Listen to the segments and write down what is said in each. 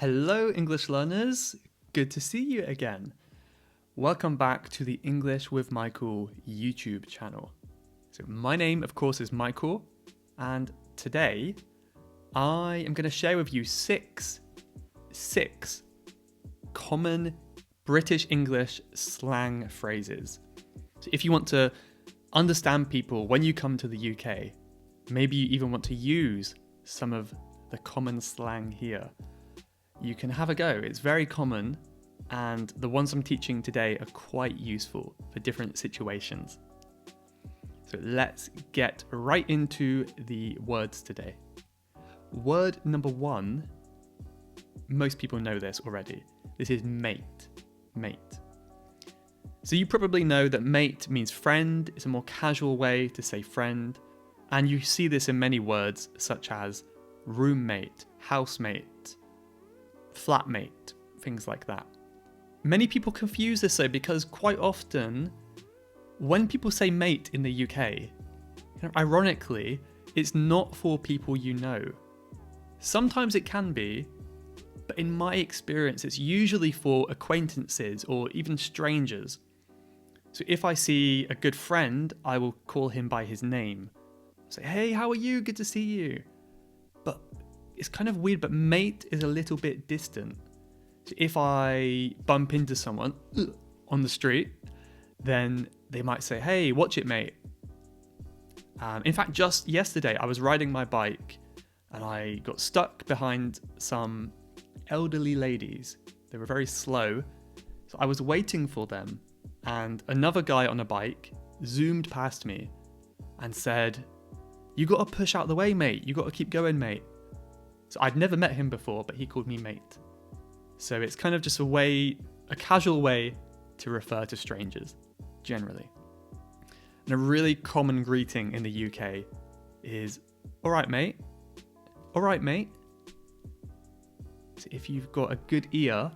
Hello, English learners. Good to see you again. Welcome back to the English with Michael YouTube channel. So my name, of course, is Michael, and today I am going to share with you six common British English slang phrases. So if you want to understand people when you come to the UK, maybe you even want to use some of the common slang here, you can have a go. It's very common, and the ones I'm teaching today are quite useful for different situations. So let's get right into the words today. Word number one, most people know this already. This is mate. Mate. So you probably know that mate means friend. It's a more casual way to say friend. And you see this in many words such as roommate, housemate, flatmate, things like that. Many people confuse this though because quite often when people say mate in the UK, ironically, it's not for people you know. Sometimes it can be, but in my experience, it's usually for acquaintances or even strangers. So if I see a good friend, I will call him by his name. Say, hey, how are you? Good to see you. But it's kind of weird, but mate is a little bit distant. So if I bump into someone on the street, then they might say, hey, watch it, mate. In fact, just yesterday, I was riding my bike and I got stuck behind some elderly ladies. They were very slow. So I was waiting for them, and another guy on a bike zoomed past me and said, you got to push out the way, mate. You got to keep going, mate. So I'd never met him before, but he called me mate. So it's kind of just a casual way to refer to strangers, generally. And a really common greeting in the UK is, all right, mate. All right, mate. So if you've got a good ear,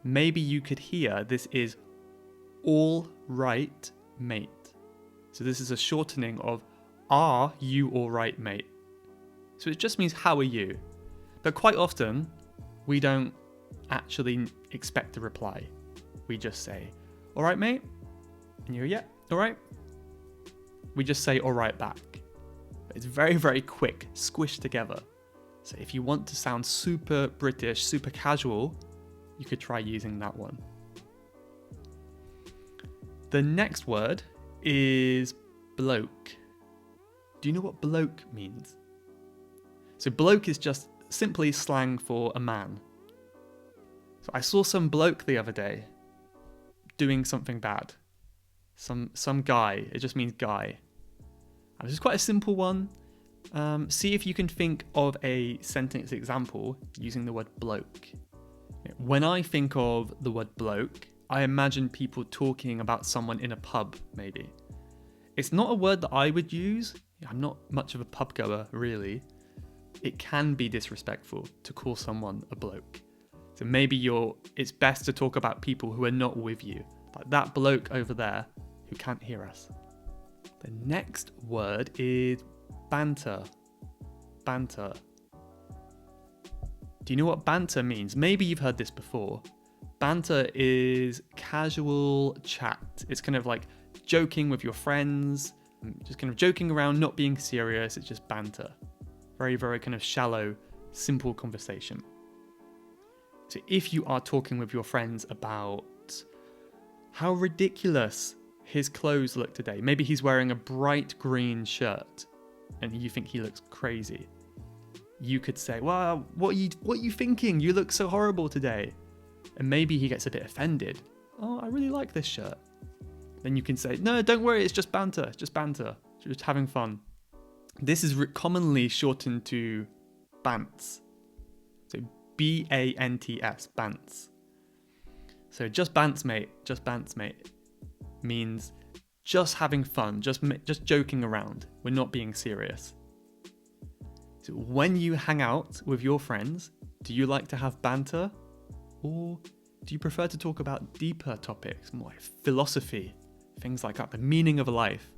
maybe you could hear this is all right, mate. So this is a shortening of, are you all right, mate? So it just means, how are you? But quite often, we don't actually expect a reply. We just say, all right, mate? And you're, yeah, all right. We just say all right back. But it's very, very quick, squished together. So if you want to sound super British, super casual, you could try using that one. The next word is bloke. Do you know what bloke means? So bloke is just simply slang for a man. So I saw some bloke the other day doing something bad. Some guy. It just means guy. And this is quite a simple one. See if you can think of a sentence example using the word bloke. When I think of the word bloke, I imagine people talking about someone in a pub, maybe. It's not a word that I would use. I'm not much of a pub goer, really. It can be disrespectful to call someone a bloke. So maybe it's best to talk about people who are not with you, like that bloke over there who can't hear us. The next word is banter. Banter. Do you know what banter means? Maybe you've heard this before. Banter is casual chat. It's kind of like joking with your friends, just kind of joking around, not being serious. It's just banter. Very, very kind of shallow, simple conversation. So if you are talking with your friends about how ridiculous his clothes look today, maybe he's wearing a bright green shirt and you think he looks crazy, you could say, well, what are you thinking? You look so horrible today. And maybe he gets a bit offended. Oh, I really like this shirt. Then you can say, no, don't worry, it's just banter, just having fun. This is commonly shortened to bants. So B-A-N-T-S, bants. So just bants, mate, means just having fun, just joking around. We're not being serious. So when you hang out with your friends, do you like to have banter? Or do you prefer to talk about deeper topics, more like philosophy, things like that, the meaning of life?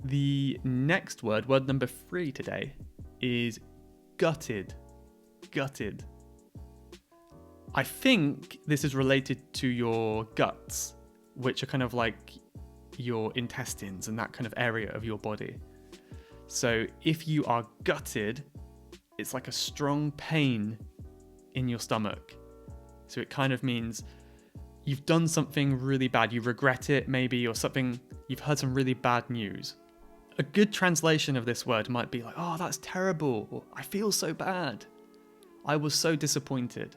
The next word number 3 today, is gutted. Gutted. I think this is related to your guts, which are kind of like your intestines and that kind of area of your body. So if you are gutted, it's like a strong pain in your stomach. So it kind of means you've done something really bad, you regret it maybe, or something, you've heard some really bad news. A good translation of this word might be like, oh, that's terrible, or I feel so bad, I was so disappointed,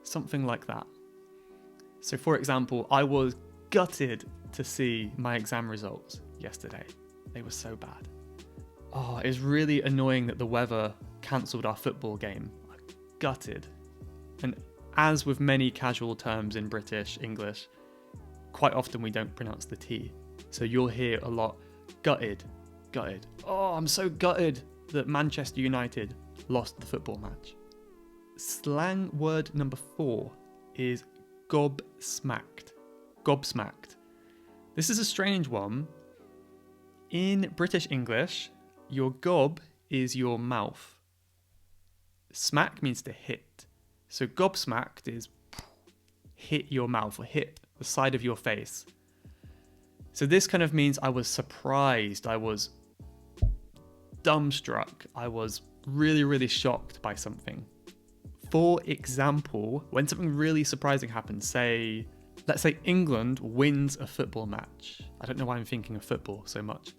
something like that. So for example, I was gutted to see my exam results yesterday. They were so bad. Oh, it was really annoying that the weather cancelled our football game. Gutted. And as with many casual terms in British English, quite often we don't pronounce the T. So you'll hear a lot, gutted, gutted. Oh, I'm so gutted that Manchester United lost the football match. Slang word number 4 is gobsmacked. Gobsmacked. This is a strange one. In British English, your gob is your mouth. Smack means to hit. So gobsmacked is hit your mouth or hit the side of your face. So this kind of means I was surprised, I was dumbstruck, I was really, really shocked by something. For example, when something really surprising happens, let's say England wins a football match. I don't know why I'm thinking of football so much.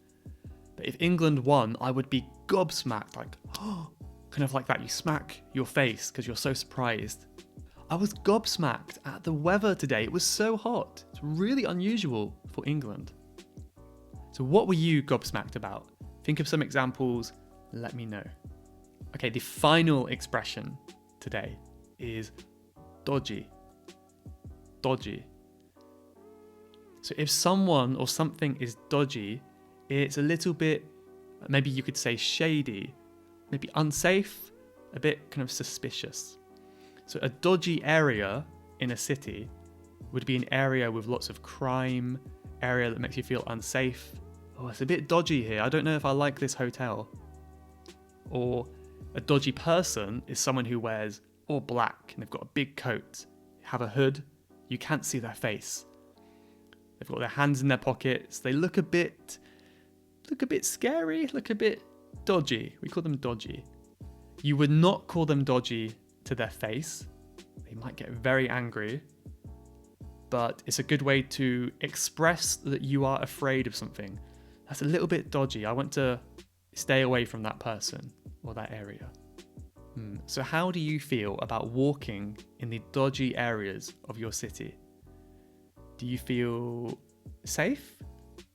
But if England won, I would be gobsmacked, like, oh, kind of like that. You smack your face because you're so surprised. I was gobsmacked at the weather today. It was so hot. It's really unusual for England. So what were you gobsmacked about? Think of some examples, let me know. Okay, the final expression today is dodgy. Dodgy. So if someone or something is dodgy, it's a little bit, maybe you could say shady, maybe unsafe, a bit kind of suspicious. So a dodgy area in a city would be an area with lots of crime, area that makes you feel unsafe. Oh, it's a bit dodgy here. I don't know if I like this hotel. Or a dodgy person is someone who wears all black and they've got a big coat, have a hood, you can't see their face. They've got their hands in their pockets. They look a bit scary, look a bit dodgy. We call them dodgy. You would not call them dodgy to their face. They might get very angry, but it's a good way to express that you are afraid of something. That's a little bit dodgy. I want to stay away from that person or that area. So how do you feel about walking in the dodgy areas of your city? Do you feel safe?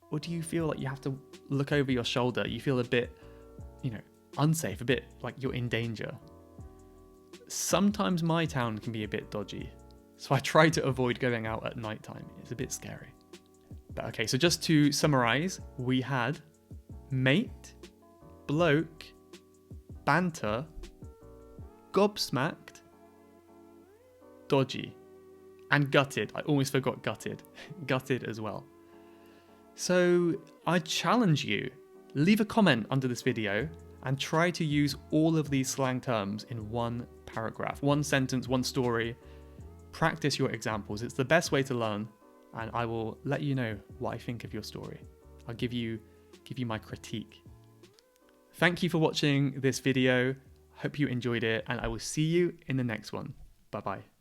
Or do you feel like you have to look over your shoulder? You feel a bit, unsafe, a bit like you're in danger. Sometimes my town can be a bit dodgy, so I try to avoid going out at nighttime. It's a bit scary. But okay, so just to summarize, we had mate, bloke, banter, gobsmacked, dodgy, and gutted. I almost forgot gutted. Gutted as well. So I challenge you, leave a comment under this video and try to use all of these slang terms in one paragraph, one sentence, one story. Practice your examples. It's the best way to learn, and I will let you know what I think of your story. I'll give you my critique. Thank you for watching this video. Hope you enjoyed it, and I will see you in the next one. Bye-bye.